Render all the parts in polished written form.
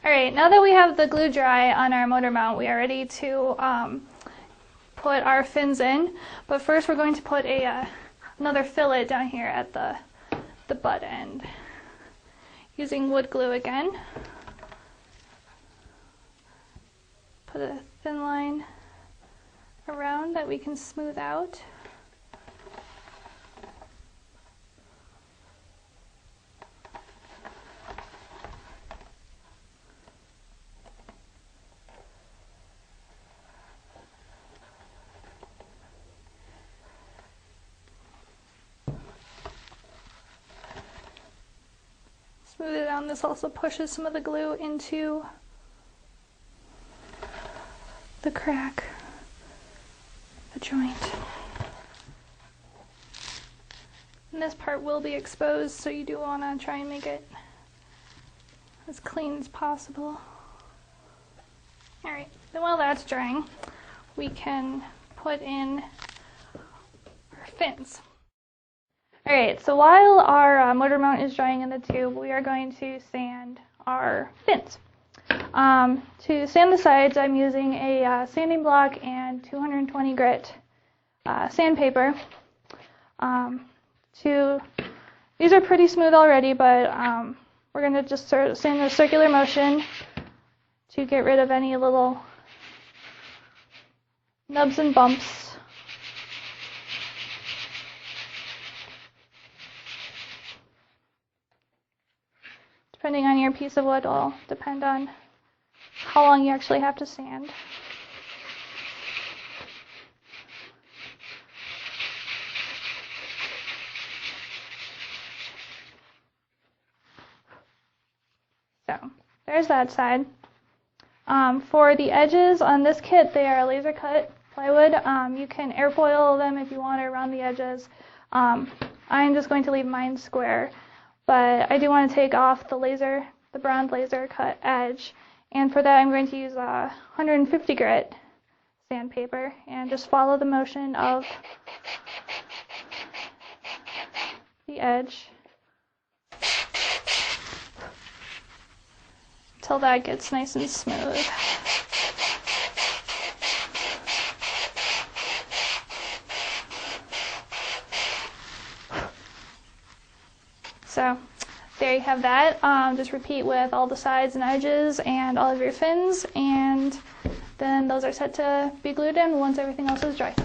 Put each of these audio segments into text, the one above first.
Alright, now that we have the glue dry on our motor mount, we are ready to put our fins in. But first we're going to put another fillet down here at the butt end. Using wood glue again. Put a thin line around that we can smooth out. Smooth it down. This also pushes some of the glue into the crack, the joint. And this part will be exposed, so you do want to try and make it as clean as possible. Alright, then while that's drying, we can put in our fins. Alright, so while our motor mount is drying in the tube, we are going to sand our fins. To sand the sides, I'm using a sanding block and 220 grit sandpaper. These are pretty smooth already, but we're going to just sand in a circular motion to get rid of any little nubs and bumps. Depending on your piece of wood, will depend on how long you actually have to sand. So, there's that side. For the edges on this kit, they are laser cut plywood. You can airfoil them if you want around the edges. I'm just going to leave mine square. But I do want to take off the bronze laser cut edge, and for that I'm going to use 150 grit sandpaper and just follow the motion of the edge until that gets nice and smooth. So there you have that. Just repeat with all the sides and edges and all of your fins, and then those are set to be glued in once everything else is dry.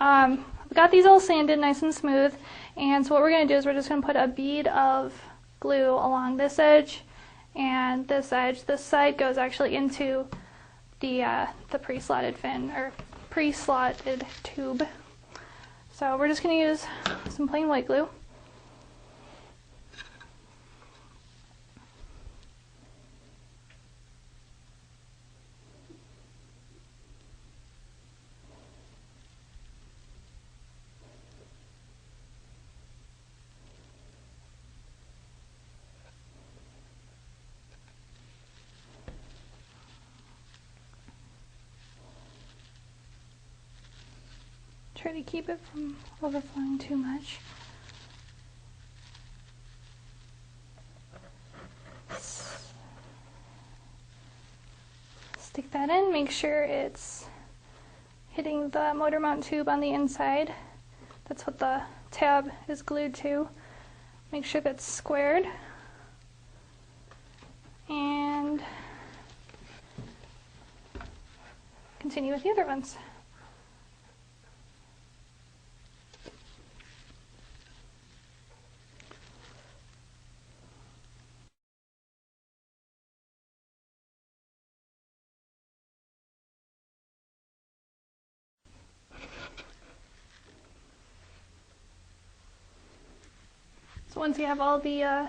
We got these all sanded nice and smooth, and so what we're going to do is we're just going to put a bead of glue along this edge and this edge. This side goes actually into the pre-slotted fin, or pre-slotted tube. So we're just going to use some plain white glue. Try to keep it from overflowing too much. Stick that in, make sure it's hitting the motor mount tube on the inside. That's what the tab is glued to. Make sure that's squared. And continue with the other ones. So once you have all the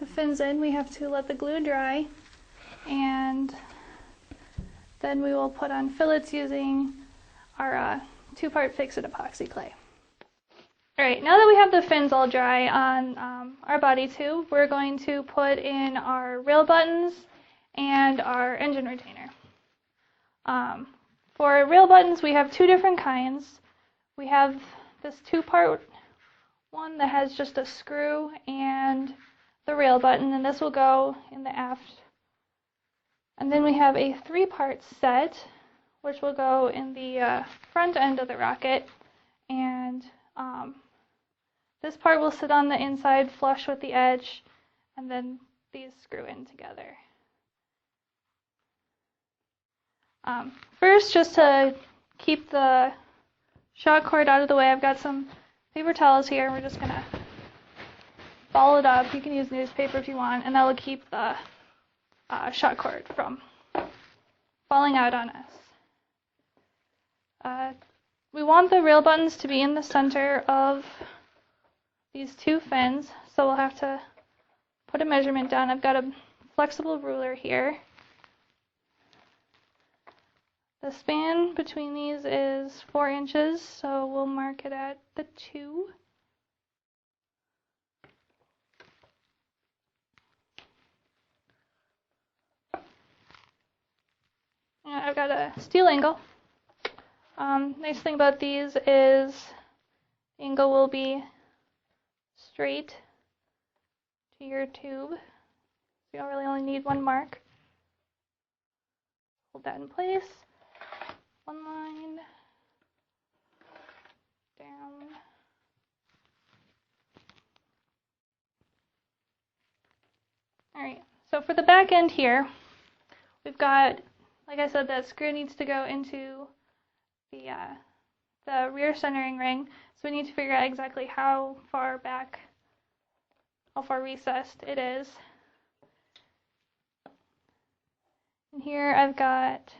fins in, we have to let the glue dry, and then we will put on fillets using our 2-part fix-it epoxy clay. Alright, now that we have the fins all dry on our body tube, we're going to put in our rail buttons and our engine retainer. For rail buttons, we have 2 different kinds. We have this 2-part one that has just a screw and the rail button, and this will go in the aft And then we have a 3-part set, which will go in the front end of the rocket. And this part will sit on the inside flush with the edge, and then these screw in together. First, just to keep the shock cord out of the way, I've got some paper towels here. We're just going to ball it up. You can use newspaper if you want, and that will keep the shock cord from falling out on us. We want the rail buttons to be in the center of these 2 fins, so we'll have to put a measurement down. I've got a flexible ruler here. The span between these is 4 inches, so we'll mark it at the 2. And I've got a steel angle. Nice thing about these is the angle will be straight to your tube. You don't really only need 1 mark. Hold that in place. 1 line down. All right, so for the back end here, we've got, like I said, that screw needs to go into the rear centering ring. So we need to figure out exactly how far back, how far recessed it is. And here I've got,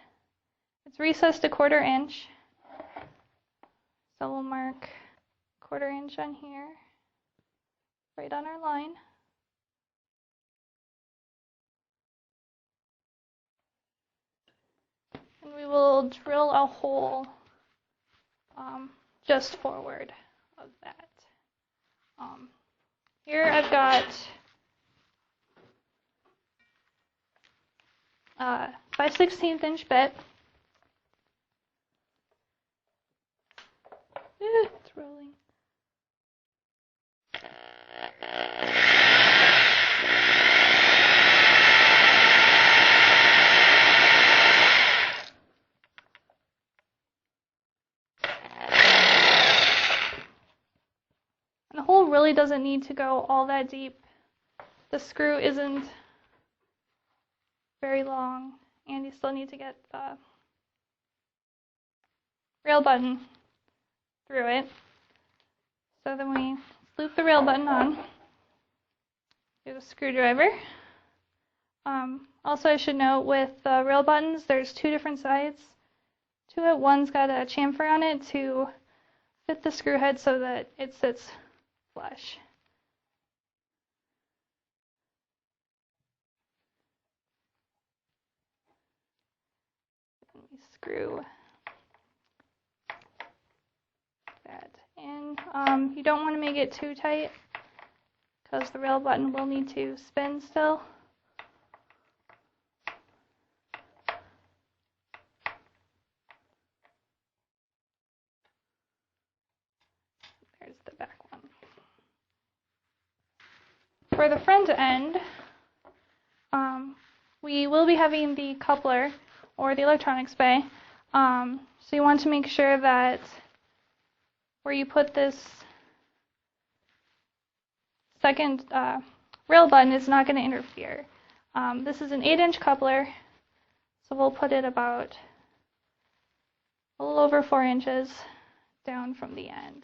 it's recessed a 1/4 inch. So we'll mark 1/4 inch on here, right on our line. And we will drill a hole just forward of that. Here I've got 5/16 inch bit. It's rolling. And the hole really doesn't need to go all that deep. The screw isn't very long, and you still need to get the rail button through it. So then we loop the rail button on, do the screwdriver. Also, I should note with the rail buttons, there's 2 different sides to it. One's got a chamfer on it to fit the screw head so that it sits flush. And we screw that in. You don't want to make it too tight because the rail button will need to spin still. There's the back one. For the front end, we will be having the coupler or the electronics bay. So you want to make sure that where you put this second rail button is not going to interfere. This is an 8-inch coupler, so we'll put it about a little over 4 inches down from the end.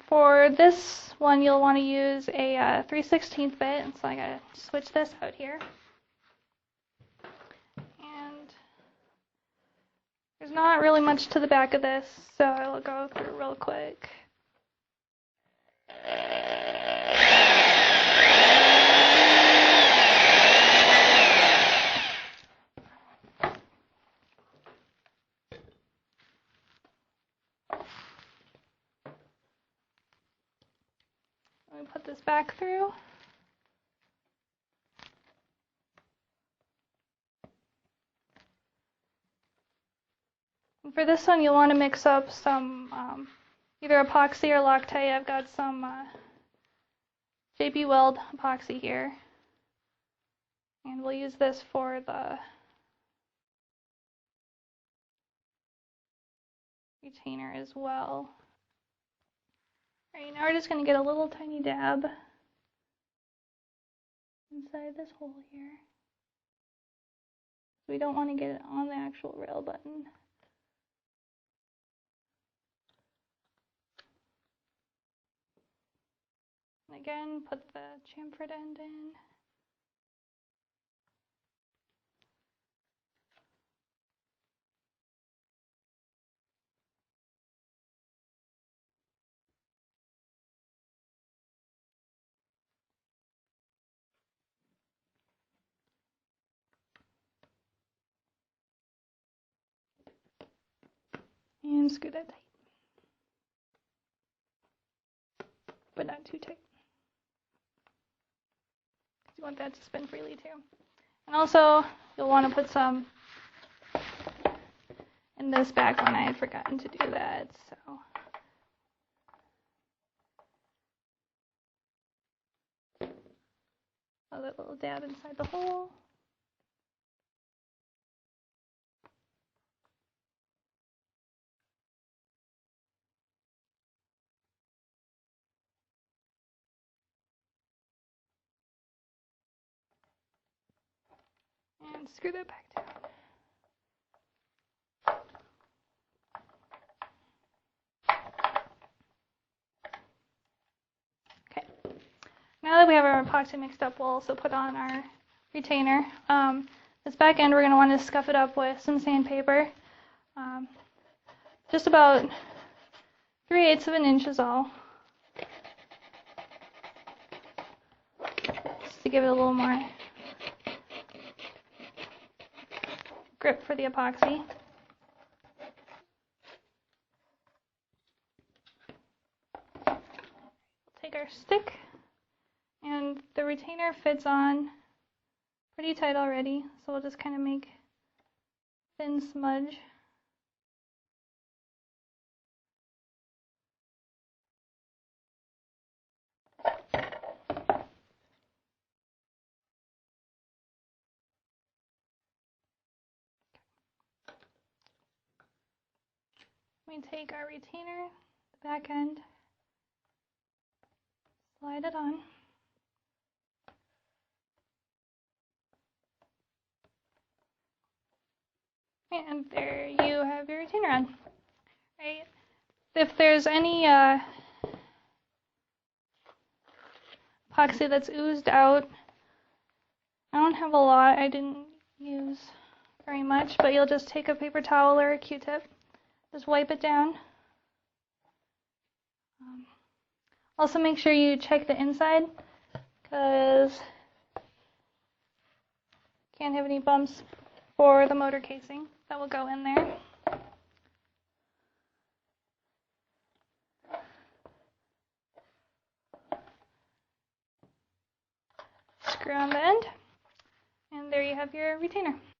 For this one, you'll want to use a 3/16 bit, so I gotta switch this out here. And there's not really much to the back of this, so I'll go through real quick. put this back through. And for this one, you'll want to mix up some either epoxy or Loctite. I've got some JB Weld epoxy here. And we'll use this for the retainer as well. Alright, now we're just going to get a little tiny dab inside this hole here. We don't want to get it on the actual rail button. And again, put the chamfered end in. And screw that tight. But not too tight. You want that to spin freely too. And also, you'll want to put some in this back one. I had forgotten to do that, so. Another little dab inside the hole. And screw that back down. Okay. Now that we have our epoxy mixed up, we'll also put on our retainer. This back end, we're going to want to scuff it up with some sandpaper. Just about 3/8 of an inch is all. Just to give it a little more grip for the epoxy. Take our stick, and the retainer fits on pretty tight already, so we'll just kind of make a thin smudge. We take our retainer, the back end, slide it on. And there you have your retainer on. Right? If there's any epoxy that's oozed out, I don't have a lot. I didn't use very much, but you'll just take a paper towel or a Q-tip. Just wipe it down. Also make sure you check the inside, because can't have any bumps for the motor casing that will go in there. Screw on the end, and there you have your retainer.